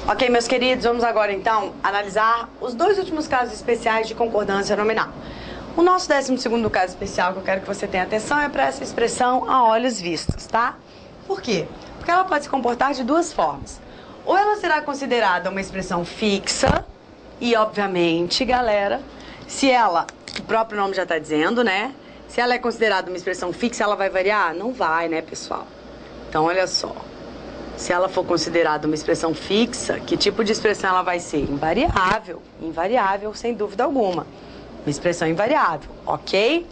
Ok, meus queridos, vamos agora então analisar os dois últimos casos especiais de concordância nominal. O nosso 12º caso especial que eu quero que você tenha atenção é para essa expressão a olhos vistos, tá? Por quê? Porque ela pode se comportar de duas formas. Ou ela será considerada uma expressão fixa e, obviamente, galera, se ela, o próprio nome já está dizendo, né? Se ela é considerada uma expressão fixa, ela vai variar? Não vai, né, pessoal? Então, olha só. Se ela for considerada uma expressão fixa, que tipo de expressão ela vai ser? Invariável. Invariável, sem dúvida alguma. Uma expressão invariável, ok?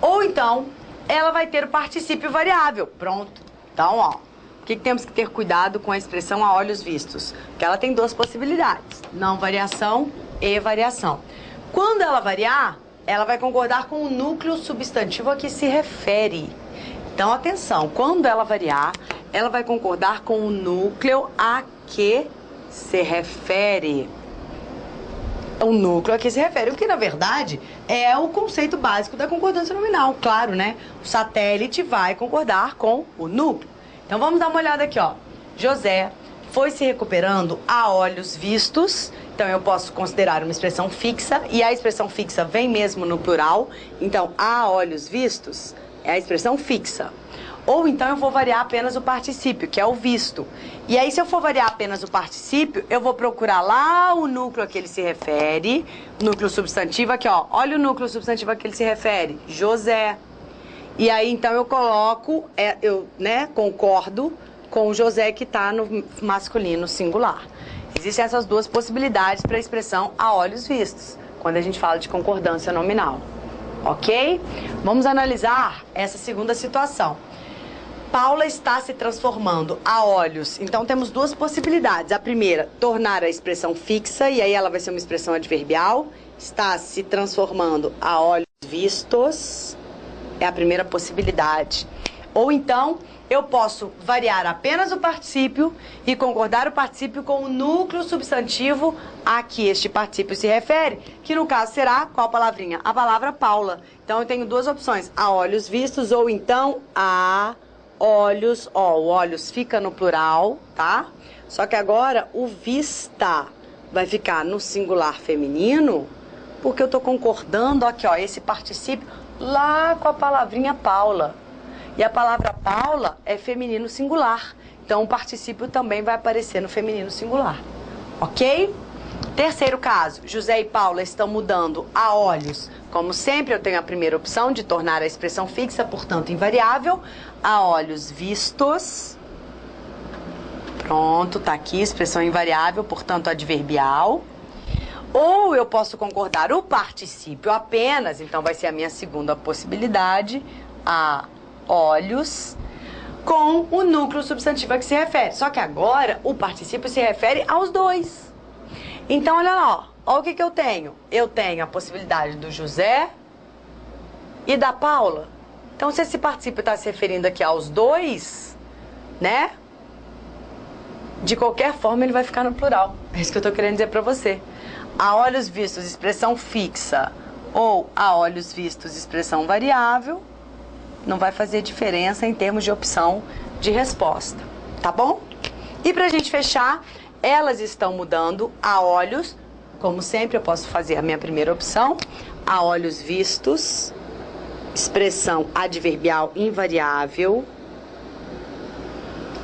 Ou então, ela vai ter o particípio variável. Pronto. Então, ó, o que temos que ter cuidado com a expressão a olhos vistos? Porque ela tem duas possibilidades. Não variação e variação. Quando ela variar, ela vai concordar com o núcleo substantivo a que se refere. Então, atenção, quando ela variar, ela vai concordar com o núcleo a que se refere. O núcleo a que se refere, o que na verdade é o conceito básico da concordância nominal, claro, né? O satélite vai concordar com o núcleo. Então vamos dar uma olhada aqui, ó. José foi se recuperando a olhos vistos. Então eu posso considerar uma expressão fixa e a expressão fixa vem mesmo no plural. Então a olhos vistos é a expressão fixa. Ou então eu vou variar apenas o particípio, que é o visto. E aí, se eu for variar apenas o particípio, eu vou procurar lá o núcleo a que ele se refere, núcleo substantivo aqui, ó. Olha o núcleo substantivo a que ele se refere, José. E aí, então, eu coloco, concordo com o José que está no masculino singular. Existem essas duas possibilidades para a expressão a olhos vistos, quando a gente fala de concordância nominal. Ok? Vamos analisar essa segunda situação. Paula está se transformando a olhos. Então, temos duas possibilidades. A primeira, tornar a expressão fixa, e aí ela vai ser uma expressão adverbial. Está se transformando a olhos vistos. É a primeira possibilidade. Ou então, eu posso variar apenas o particípio e concordar o particípio com o núcleo substantivo a que este particípio se refere, que no caso será qual palavrinha? A palavra Paula. Então, eu tenho duas opções, a olhos vistos ou então a olhos, ó, o olhos fica no plural, tá? Só que agora o vista vai ficar no singular feminino, porque eu tô concordando aqui, ó, esse particípio lá com a palavrinha Paula. E a palavra Paula é feminino singular. Então o particípio também vai aparecer no feminino singular. Ok? Terceiro caso, José e Paula estão mudando a olhos. Como sempre, eu tenho a primeira opção de tornar a expressão fixa, portanto, invariável, a olhos vistos. Pronto, tá aqui, expressão invariável, portanto, adverbial. Ou eu posso concordar o particípio apenas, então vai ser a minha segunda possibilidade, a olhos, com o núcleo substantivo a que se refere. Só que agora o particípio se refere aos dois. Então, olha lá, ó. Olha o que eu tenho. Eu tenho a possibilidade do José e da Paula. Então, se esse particípio está se referindo aqui aos dois, né? De qualquer forma, ele vai ficar no plural. É isso que eu estou querendo dizer para você. A olhos vistos, expressão fixa, ou a olhos vistos, expressão variável, não vai fazer diferença em termos de opção de resposta. Tá bom? E para a gente fechar, elas estão mudando a olhos. Como sempre, eu posso fazer a minha primeira opção, a olhos vistos, expressão adverbial invariável,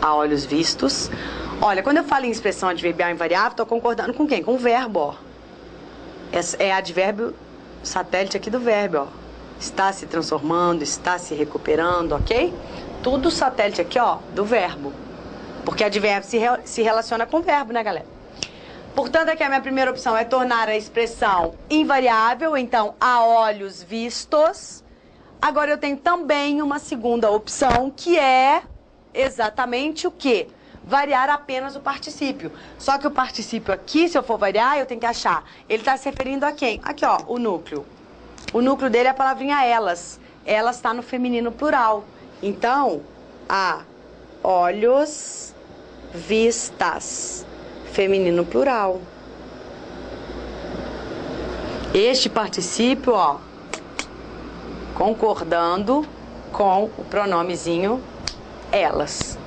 a olhos vistos. Olha, quando eu falo em expressão adverbial invariável, estou concordando com quem? Com o verbo, ó. É advérbio satélite aqui do verbo, ó. Está se transformando, está se recuperando, ok? Tudo satélite aqui, ó, do verbo. Porque advérbio se relaciona com o verbo, né, galera? Portanto, aqui a minha primeira opção é tornar a expressão invariável, então, a olhos vistos. Agora, eu tenho também uma segunda opção, que é exatamente o quê? Variar apenas o particípio. Só que o particípio aqui, se eu for variar, eu tenho que achar. Ele está se referindo a quem? Aqui, ó, o núcleo. O núcleo dele é a palavrinha elas. Elas está no feminino plural. Então, a olhos vistas. Feminino plural. Este particípio, ó, concordando com o pronomezinho elas.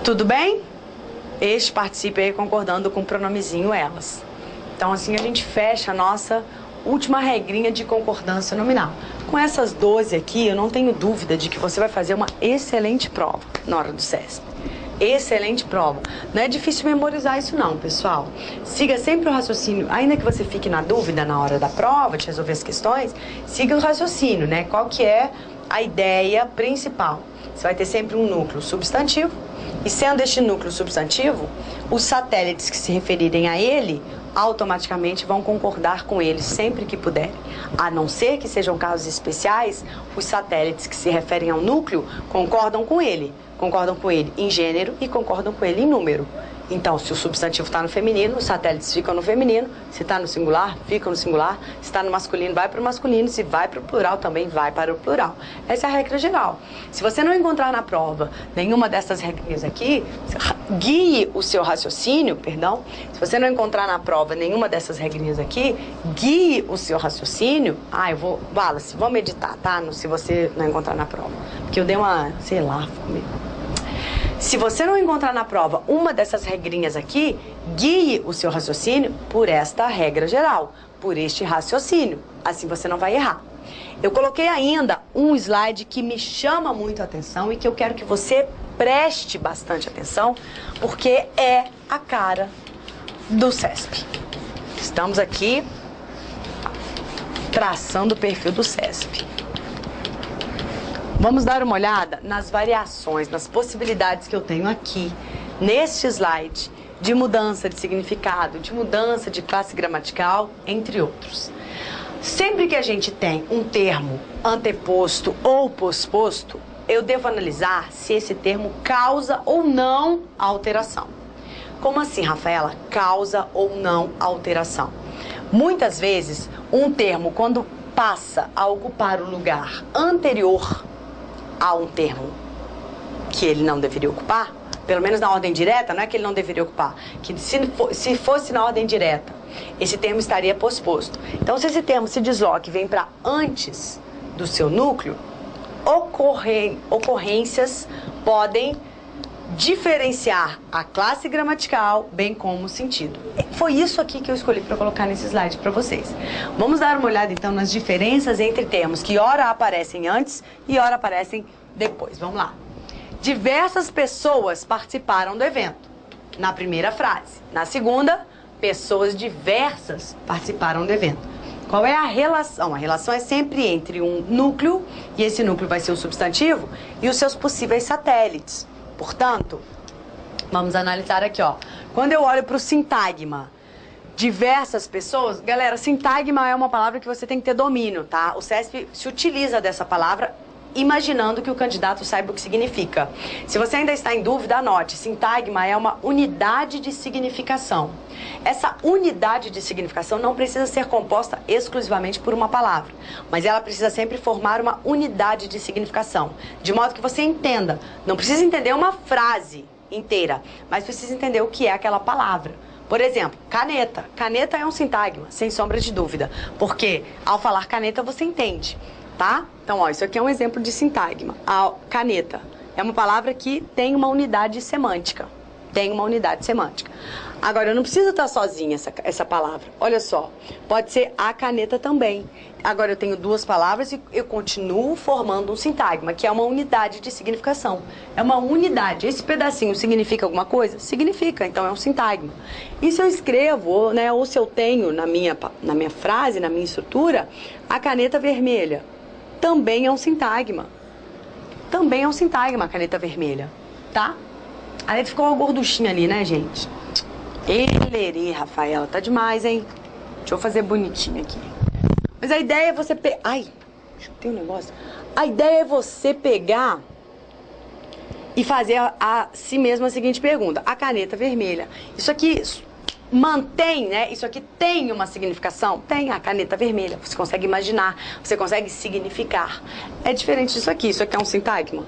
Tudo bem? este participe aí concordando com o pronomezinho elas. Então assim a gente fecha a nossa última regrinha de concordância nominal. Com essas 12 aqui, eu não tenho dúvida de que você vai fazer uma excelente prova na hora do CESP. Excelente prova. Não é difícil memorizar isso não, pessoal. Siga sempre o raciocínio, ainda que você fique na dúvida na hora da prova, de resolver as questões, siga o raciocínio, né? Qual que é a ideia principal? Você vai ter sempre um núcleo substantivo, e sendo este núcleo substantivo, os satélites que se referirem a ele, automaticamente vão concordar com ele sempre que puderem. A não ser que sejam casos especiais, os satélites que se referem ao núcleo concordam com ele em gênero e concordam com ele em número. Então, se o substantivo está no feminino, os satélites ficam no feminino. Se está no singular, fica no singular. Se está no masculino, vai para o masculino. Se vai para o plural, também vai para o plural. Essa é a regra geral. Se você não encontrar na prova nenhuma dessas regrinhas aqui, guie o seu raciocínio, perdão. Se você não encontrar na prova nenhuma dessas regrinhas aqui, guie o seu raciocínio. Wallace, vamos meditar, tá? Se você não encontrar na prova. Porque eu dei uma, sei lá, fome. Se você não encontrar na prova uma dessas regrinhas aqui, guie o seu raciocínio por esta regra geral, por este raciocínio. Assim você não vai errar. Eu coloquei ainda um slide que me chama muito a atenção e que eu quero que você preste bastante atenção, porque é a cara do CESP. Estamos aqui traçando o perfil do CESP. Vamos dar uma olhada nas variações, nas possibilidades que eu tenho aqui, neste slide, de mudança de significado, de mudança de classe gramatical, entre outros. Sempre que a gente tem um termo anteposto ou posposto, eu devo analisar se esse termo causa ou não alteração. Como assim, Rafaela? Causa ou não alteração? Muitas vezes, um termo, quando passa a ocupar o lugar anterior a um termo que ele não deveria ocupar, pelo menos na ordem direta, não é que ele não deveria ocupar, que se fosse na ordem direta, esse termo estaria posposto. Então, se esse termo se desloca e vem para antes do seu núcleo, ocorrências podem diferenciar a classe gramatical, bem como o sentido. Foi isso aqui que eu escolhi para colocar nesse slide para vocês. Vamos dar uma olhada então nas diferenças entre termos que ora aparecem antes e ora aparecem depois. Vamos lá. Diversas pessoas participaram do evento. Na primeira frase. Na segunda, pessoas diversas participaram do evento. Qual é a relação? A relação é sempre entre um núcleo, e esse núcleo vai ser o substantivo, e os seus possíveis satélites. Portanto, vamos analisar aqui, ó. Quando eu olho para o sintagma, diversas pessoas... Galera, sintagma é uma palavra que você tem que ter domínio, tá? O CESP se utiliza dessa palavra imaginando que o candidato saiba o que significa. Se você ainda está em dúvida, anote. Sintagma é uma unidade de significação. Essa unidade de significação não precisa ser composta exclusivamente por uma palavra, mas ela precisa sempre formar uma unidade de significação, de modo que você entenda. Não precisa entender uma frase inteira, mas precisa entender o que é aquela palavra. Por exemplo, caneta. Caneta é um sintagma, sem sombra de dúvida, porque ao falar caneta você entende, tá? Então, ó, isso aqui é um exemplo de sintagma. A caneta é uma palavra que tem uma unidade semântica. Tem uma unidade semântica. Agora, eu não preciso estar sozinha essa palavra. Olha só, pode ser a caneta também. Agora, eu tenho duas palavras e eu continuo formando um sintagma, que é uma unidade de significação. É uma unidade. Esse pedacinho significa alguma coisa? Significa, então é um sintagma. E se eu escrevo, né, ou se eu tenho na minha frase, na minha estrutura, a caneta vermelha, também é um sintagma. Também é um sintagma a caneta vermelha, tá? A letra ficou uma gorduchinha ali, né, gente? Elerê, Rafaela, tá demais, hein? Deixa eu fazer bonitinho aqui. Mas a ideia é você pegar... Ai, tem um negócio. A ideia é você pegar e fazer a si mesmo a seguinte pergunta. A caneta vermelha. Isso aqui mantém, né? Isso aqui tem uma significação? Tem a caneta vermelha. Você consegue imaginar, você consegue significar. É diferente disso aqui. Isso aqui é um sintagma?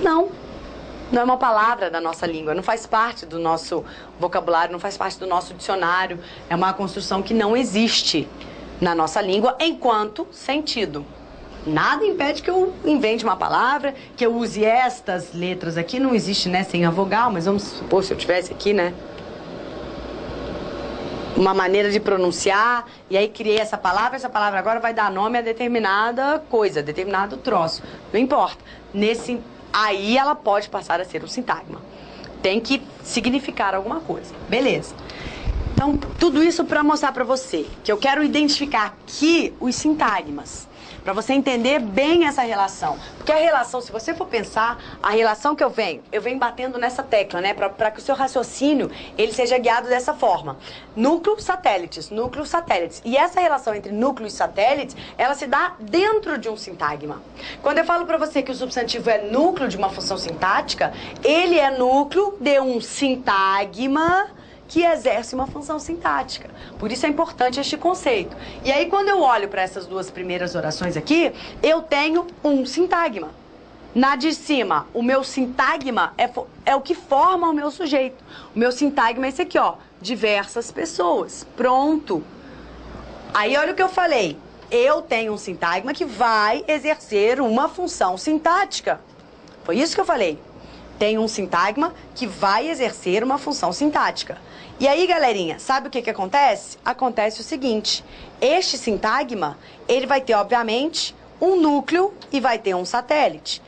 Não. Não é uma palavra da nossa língua, não faz parte do nosso vocabulário, não faz parte do nosso dicionário. É uma construção que não existe na nossa língua enquanto sentido. Nada impede que eu invente uma palavra, que eu use estas letras aqui, não existe, né, sem a vogal, mas vamos supor se eu tivesse aqui, né, uma maneira de pronunciar, e aí criei essa palavra agora vai dar nome a determinada coisa, determinado troço, não importa. Aí ela pode passar a ser um sintagma. Tem que significar alguma coisa, beleza. Então, tudo isso para mostrar para você que eu quero identificar aqui os sintagmas, para você entender bem essa relação. Porque a relação, se você for pensar, a relação que eu venho batendo nessa tecla, né? Para que o seu raciocínio, ele seja guiado dessa forma. Núcleos, satélites, núcleos, satélites. E essa relação entre núcleos e satélites, ela se dá dentro de um sintagma. Quando eu falo para você que o substantivo é núcleo de uma função sintática, ele é núcleo de um sintagma que exerce uma função sintática. Por isso é importante este conceito. E aí, quando eu olho para essas duas primeiras orações aqui, eu tenho um sintagma. Na de cima, o meu sintagma é o que forma o meu sujeito. O meu sintagma é esse aqui, ó. Diversas pessoas. Pronto. Aí, olha o que eu falei. Eu tenho um sintagma que vai exercer uma função sintática. Foi isso que eu falei. Tem um sintagma que vai exercer uma função sintática. E aí, galerinha, sabe o que acontece? Acontece o seguinte, este sintagma, ele vai ter, obviamente, um núcleo e vai ter um satélite.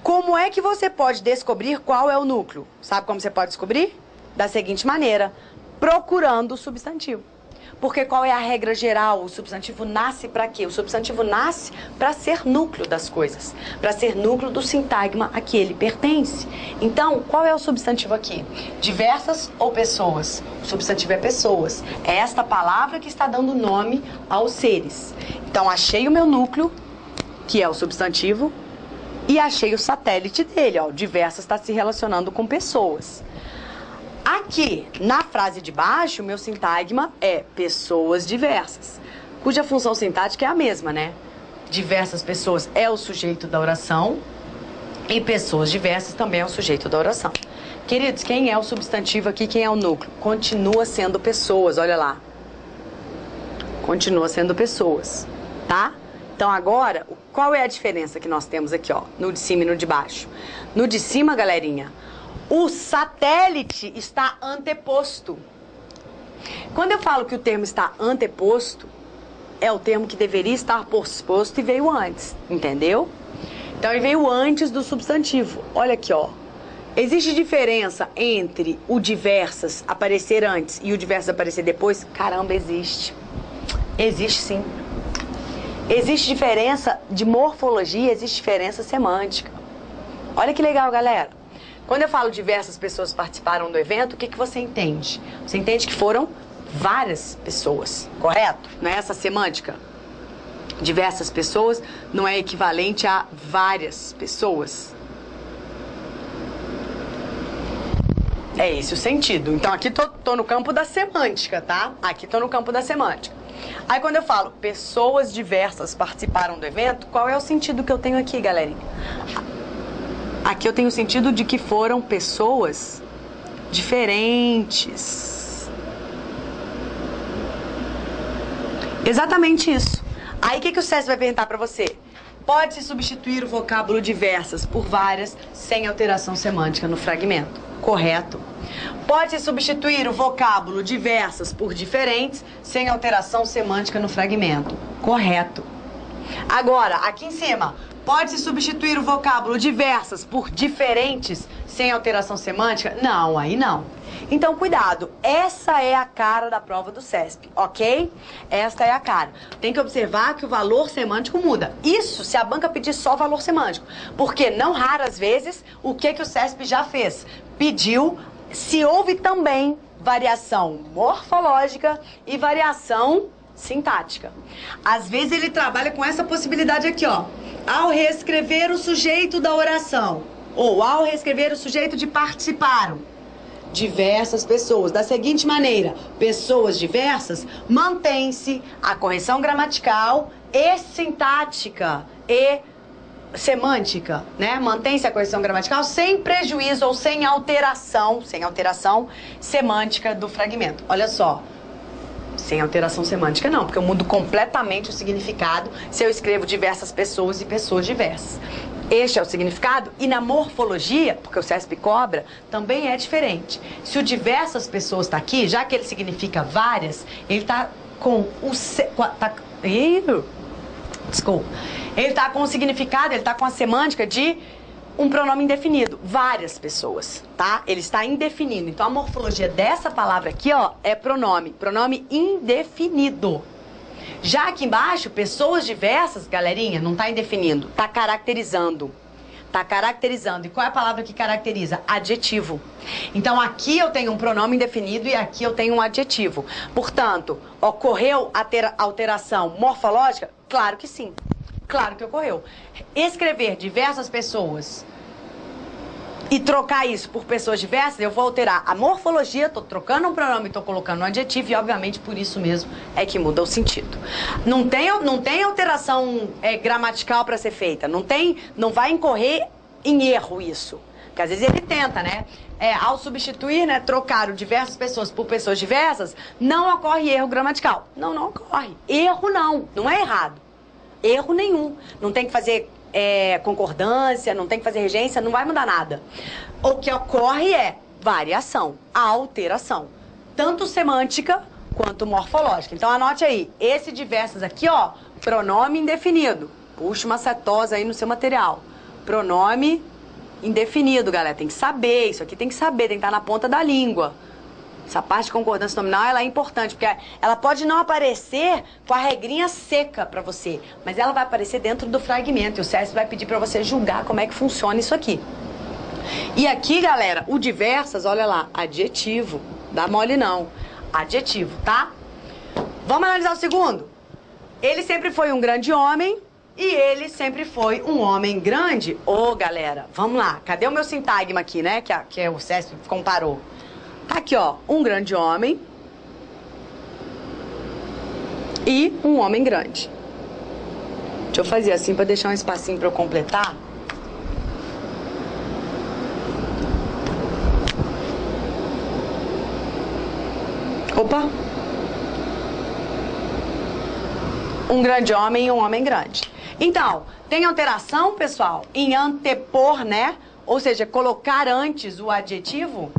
Como é que você pode descobrir qual é o núcleo? Sabe como você pode descobrir? Da seguinte maneira, procurando o substantivo. Porque qual é a regra geral? O substantivo nasce para quê? O substantivo nasce para ser núcleo das coisas, para ser núcleo do sintagma a que ele pertence. Então, qual é o substantivo aqui? Diversas ou pessoas? O substantivo é pessoas. É esta palavra que está dando nome aos seres. Então, achei o meu núcleo, que é o substantivo, e achei o satélite dele, ó. Diversas está se relacionando com pessoas. Aqui, na frase de baixo, o meu sintagma é pessoas diversas, cuja função sintática é a mesma, né? Diversas pessoas é o sujeito da oração e pessoas diversas também é o sujeito da oração. Queridos, quem é o substantivo aqui, quem é o núcleo? Continua sendo pessoas, olha lá. Continua sendo pessoas, tá? Então agora, qual é a diferença que nós temos aqui, ó, no de cima e no de baixo? No de cima, galerinha, o satélite está anteposto. Quando eu falo que o termo está anteposto, é o termo que deveria estar posposto e veio antes, entendeu? Então, ele veio antes do substantivo. Olha aqui, ó. Existe diferença entre o diversas aparecer antes e o diversas aparecer depois? Caramba, existe. Existe sim. Existe diferença de morfologia, existe diferença semântica. Olha que legal, galera. Quando eu falo diversas pessoas participaram do evento, o que você entende? Você entende que foram várias pessoas, correto? Não é essa semântica? Diversas pessoas não é equivalente a várias pessoas? É esse o sentido. Então aqui tô no campo da semântica, tá? Aqui tô no campo da semântica. Aí quando eu falo pessoas diversas participaram do evento, qual é o sentido que eu tenho aqui, galerinha? Aqui eu tenho o sentido de que foram pessoas diferentes. Exatamente isso. Aí o que o SESC vai perguntar para você? Pode-se substituir o vocábulo diversas por várias sem alteração semântica no fragmento. Correto. Pode-se substituir o vocábulo diversas por diferentes sem alteração semântica no fragmento. Correto. Agora, aqui em cima, pode-se substituir o vocábulo diversas por diferentes sem alteração semântica? Não, aí não. Então, cuidado. Essa é a cara da prova do CESP, ok? Esta é a cara. Tem que observar que o valor semântico muda. Isso se a banca pedir só valor semântico. Porque, não raras vezes, o que o CESP já fez? Pediu se houve também variação morfológica e variação sintática. Às vezes ele trabalha com essa possibilidade aqui, ó. Ao reescrever o sujeito da oração, ou ao reescrever o sujeito de participaram, diversas pessoas. Da seguinte maneira, pessoas diversas, mantém-se a correção gramatical e sintática e semântica, né? Mantém-se a correção gramatical sem prejuízo ou sem alteração semântica do fragmento. Olha só. Sem alteração semântica não, porque eu mudo completamente o significado se eu escrevo diversas pessoas e pessoas diversas. Este é o significado, e na morfologia, porque o CESP cobra, também é diferente. Se o diversas pessoas está aqui, já que ele significa várias, ele está com o... Desculpa. Ele está com o significado, ele está com a semântica de um pronome indefinido. Várias pessoas, tá? Ele está indefinido. Então, a morfologia dessa palavra aqui, ó, é pronome. Pronome indefinido. Já aqui embaixo, pessoas diversas, galerinha, não está indefinindo, está caracterizando. Está caracterizando. E qual é a palavra que caracteriza? Adjetivo. Então, aqui eu tenho um pronome indefinido e aqui eu tenho um adjetivo. Portanto, ocorreu alteração morfológica? Claro que sim. Claro que ocorreu. Escrever diversas pessoas e trocar isso por pessoas diversas, eu vou alterar a morfologia, estou trocando um pronome, estou colocando um adjetivo e, obviamente, por isso mesmo é que muda o sentido. Não tem alteração gramatical para ser feita, não vai incorrer em erro isso. Porque às vezes ele tenta, né? Ao substituir, né, trocar o diversas pessoas por pessoas diversas, não ocorre erro gramatical. Não ocorre. Erro não é errado. Erro nenhum. Não tem que fazer concordância, não tem que fazer regência, não vai mudar nada. O que ocorre é variação, alteração, tanto semântica quanto morfológica. Então anote aí, esse diversas aqui, ó, pronome indefinido. Puxa uma cetosa aí no seu material. Pronome indefinido, galera, tem que saber, isso aqui tem que saber, tem que estar na ponta da língua. Essa parte de concordância nominal, ela é importante, porque ela pode não aparecer com a regrinha seca pra você, mas ela vai aparecer dentro do fragmento, e o CESP vai pedir pra você julgar como é que funciona isso aqui. E aqui, galera, o diversas, olha lá, adjetivo, dá mole não, adjetivo, tá? Vamos analisar o segundo? Ele sempre foi um grande homem e ele sempre foi um homem grande. Ô, galera, vamos lá, cadê o meu sintagma aqui, né, que o CESP comparou? Aqui, ó, um grande homem e um homem grande. Deixa eu fazer assim para deixar um espacinho para eu completar. Opa! Um grande homem e um homem grande. Então, tem alteração, pessoal, em antepor, né? Ou seja, colocar antes o adjetivo.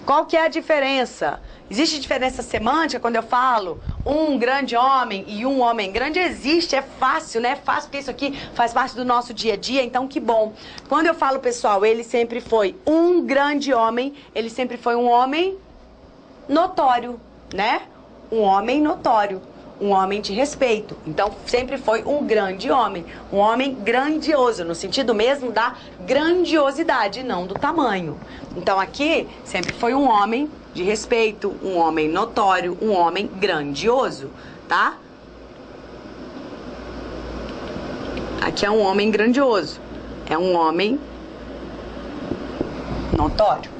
Qual que é a diferença? Existe diferença semântica quando eu falo um grande homem e um homem grande? Existe, é fácil, né? É fácil, porque isso aqui faz parte do nosso dia a dia, então que bom. Quando eu falo, pessoal, ele sempre foi um grande homem, ele sempre foi um homem notório, né? Um homem notório, um homem de respeito. Então, sempre foi um grande homem, um homem grandioso, no sentido mesmo da grandiosidade, não do tamanho. Então, aqui, sempre foi um homem de respeito, um homem notório, um homem grandioso, tá? Aqui é um homem grandioso, é um homem notório.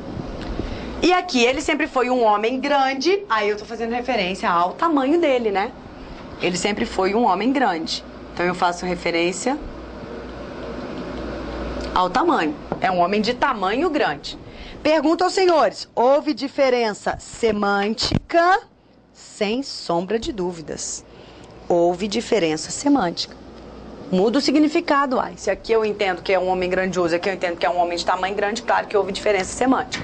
E aqui, ele sempre foi um homem grande, aí eu tô fazendo referência ao tamanho dele, né? Ele sempre foi um homem grande. Então, eu faço referência ao tamanho. É um homem de tamanho grande. Pergunta aos senhores, houve diferença semântica? Sem sombra de dúvidas. Houve diferença semântica. Muda o significado, ai. Se aqui eu entendo que é um homem grandioso, aqui eu entendo que é um homem de tamanho grande, claro que houve diferença semântica.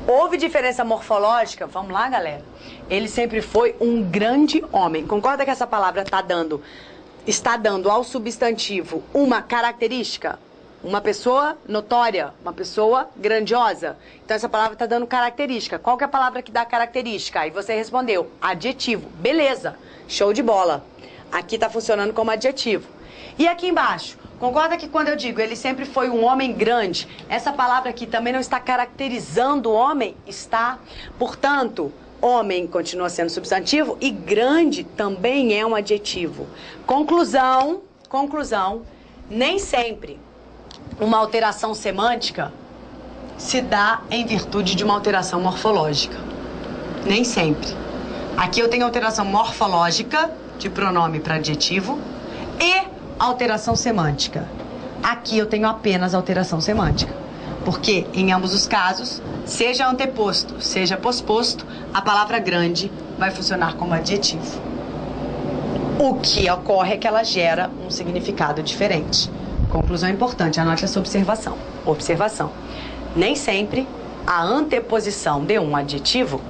Houve diferença morfológica? Vamos lá, galera. Ele sempre foi um grande homem. Concorda que essa palavra está dando ao substantivo uma característica? Uma pessoa notória, uma pessoa grandiosa. Então, essa palavra está dando característica. Qual que é a palavra que dá característica? Aí você respondeu, adjetivo. Beleza, show de bola. Aqui está funcionando como adjetivo. E aqui embaixo, concorda que quando eu digo ele sempre foi um homem grande, essa palavra aqui também não está caracterizando o homem? Está. Portanto, homem continua sendo substantivo e grande também é um adjetivo. Conclusão, nem sempre uma alteração semântica se dá em virtude de uma alteração morfológica. Nem sempre. Aqui eu tenho alteração morfológica, de pronome para adjetivo, e alteração semântica. Aqui eu tenho apenas alteração semântica. Porque, em ambos os casos, seja anteposto, seja posposto, a palavra grande vai funcionar como adjetivo. O que ocorre é que ela gera um significado diferente. Conclusão importante, anote essa observação. Observação. Nem sempre a anteposição de um adjetivo,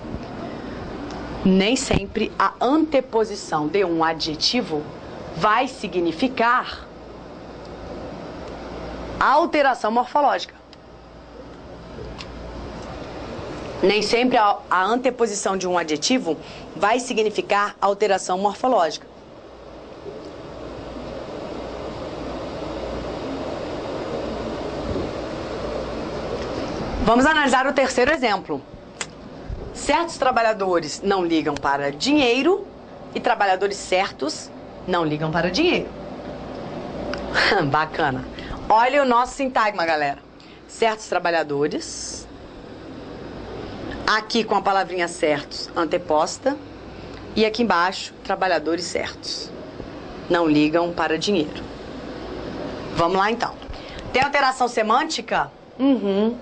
vai significar alteração morfológica. Nem sempre a anteposição de um adjetivo vai significar alteração morfológica. Vamos analisar o terceiro exemplo. Certos trabalhadores não ligam para dinheiro e trabalhadores certos não ligam para dinheiro. Bacana. Olha o nosso sintagma, galera. Certos trabalhadores, aqui com a palavrinha certos anteposta, e aqui embaixo, trabalhadores certos não ligam para dinheiro. Vamos lá então. Tem alteração semântica?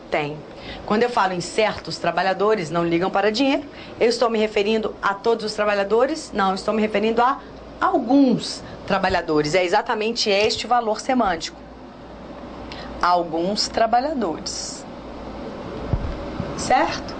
Tem. Quando eu falo em certos trabalhadores não ligam para dinheiro, eu estou me referindo a todos os trabalhadores? Não, estou me referindo a alguns trabalhadores. É exatamente este o valor semântico. Alguns trabalhadores. Certo?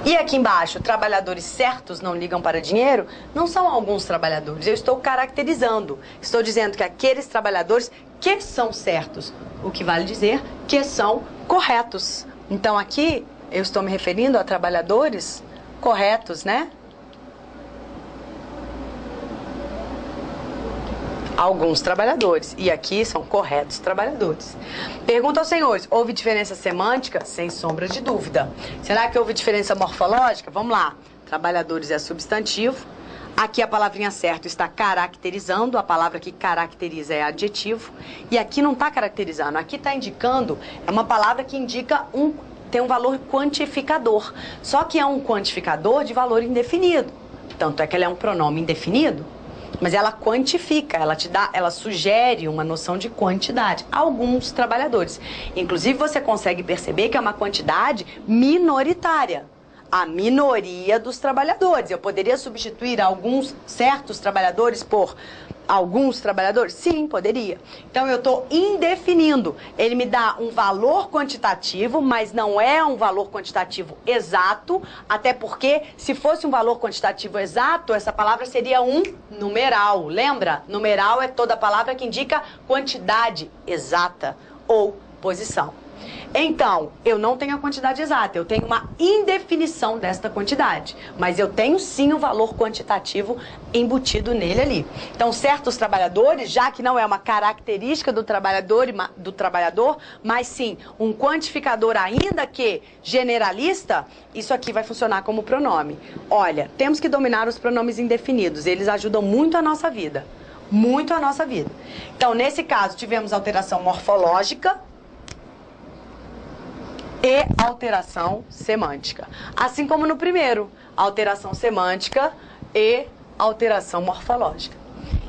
E aqui embaixo, trabalhadores certos não ligam para dinheiro? Não são alguns trabalhadores, eu estou caracterizando. Estou dizendo que aqueles trabalhadores que são certos, o que vale dizer que são corretos. Então aqui eu estou me referindo a trabalhadores corretos, né? Alguns trabalhadores. E aqui são corretos trabalhadores. Pergunta aos senhores, houve diferença semântica? Sem sombra de dúvida. Será que houve diferença morfológica? Vamos lá. Trabalhadores é substantivo. Aqui a palavrinha certo está caracterizando, a palavra que caracteriza é adjetivo. E aqui não está caracterizando, aqui está indicando, é uma palavra que indica tem um valor quantificador. Só que é um quantificador de valor indefinido. Tanto é que ela é um pronome indefinido, mas ela quantifica, ela sugere uma noção de quantidade. Alguns trabalhadores. Inclusive você consegue perceber que é uma quantidade minoritária. A minoria dos trabalhadores. Eu poderia substituir alguns certos trabalhadores por alguns trabalhadores? Sim, poderia. Então eu estou indefinindo. Ele me dá um valor quantitativo, mas não é um valor quantitativo exato, até porque se fosse um valor quantitativo exato, essa palavra seria um numeral. Lembra? Numeral é toda palavra que indica quantidade exata ou posição. Então, eu não tenho a quantidade exata, eu tenho uma indefinição desta quantidade, mas eu tenho sim o valor quantitativo embutido nele ali. Então, certos trabalhadores, já que não é uma característica do trabalhador, mas sim um quantificador ainda que generalista, isso aqui vai funcionar como pronome. Olha, temos que dominar os pronomes indefinidos, eles ajudam muito a nossa vida, muito a nossa vida. Então, nesse caso, tivemos alteração morfológica e alteração semântica. Assim como no primeiro, alteração semântica e alteração morfológica.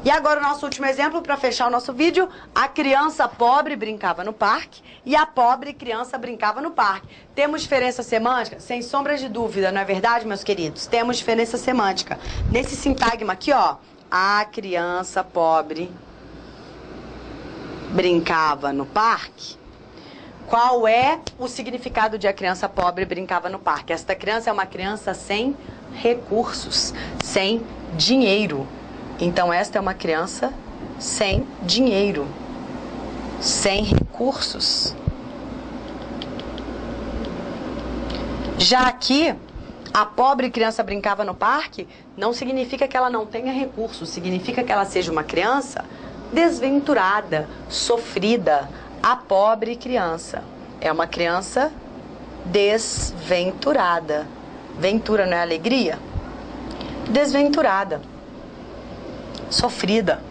E agora o nosso último exemplo para fechar o nosso vídeo. A criança pobre brincava no parque e a pobre criança brincava no parque. Temos diferença semântica? Sem sombra de dúvida, não é verdade, meus queridos? Temos diferença semântica. Nesse sintagma aqui, ó, a criança pobre brincava no parque. Qual é o significado de a criança pobre brincava no parque? Esta criança é uma criança sem recursos, sem dinheiro. Então, esta é uma criança sem dinheiro, sem recursos. Já aqui, a pobre criança brincava no parque não significa que ela não tenha recursos, significa que ela seja uma criança desventurada, sofrida. A pobre criança é uma criança desventurada. Ventura não é alegria? Desventurada, sofrida.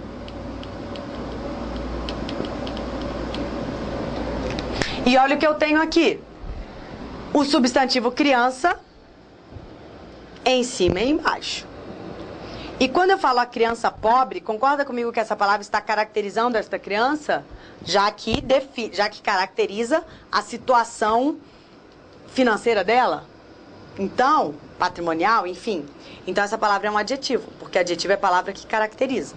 E olha o que eu tenho aqui. O substantivo criança em cima e embaixo. E quando eu falo a criança pobre, concorda comigo que essa palavra está caracterizando esta criança? Já que caracteriza a situação financeira dela? Então, patrimonial, enfim. Então, essa palavra é um adjetivo, porque adjetivo é a palavra que caracteriza.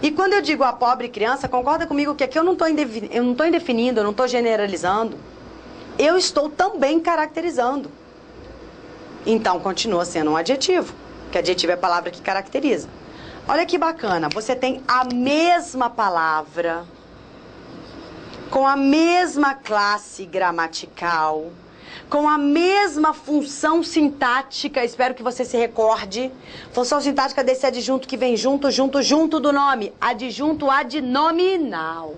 E quando eu digo a pobre criança, concorda comigo que aqui eu não estou indefinindo, eu não estou generalizando. Eu estou também caracterizando. Então, continua sendo um adjetivo, que adjetivo é a palavra que caracteriza. Olha que bacana, você tem a mesma palavra, com a mesma classe gramatical, com a mesma função sintática, espero que você se recorde. Função sintática desse adjunto que vem junto do nome. Adjunto adnominal.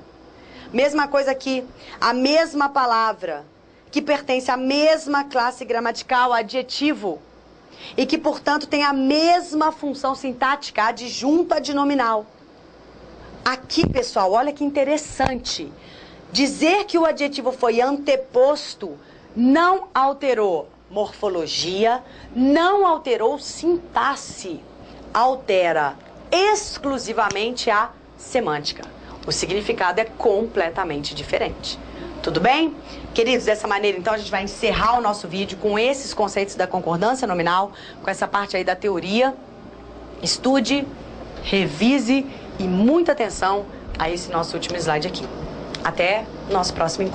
Mesma coisa aqui, a mesma palavra, que pertence à mesma classe gramatical, adjetivo, e que, portanto, tem a mesma função sintática, adjunto adnominal. Aqui, pessoal, olha que interessante. Dizer que o adjetivo foi anteposto não alterou morfologia, não alterou sintaxe, altera exclusivamente a semântica. O significado é completamente diferente. Tudo bem? Queridos, dessa maneira, então, a gente vai encerrar o nosso vídeo com esses conceitos da concordância nominal, com essa parte aí da teoria. Estude, revise e muita atenção a esse nosso último slide aqui. Até o nosso próximo encontro.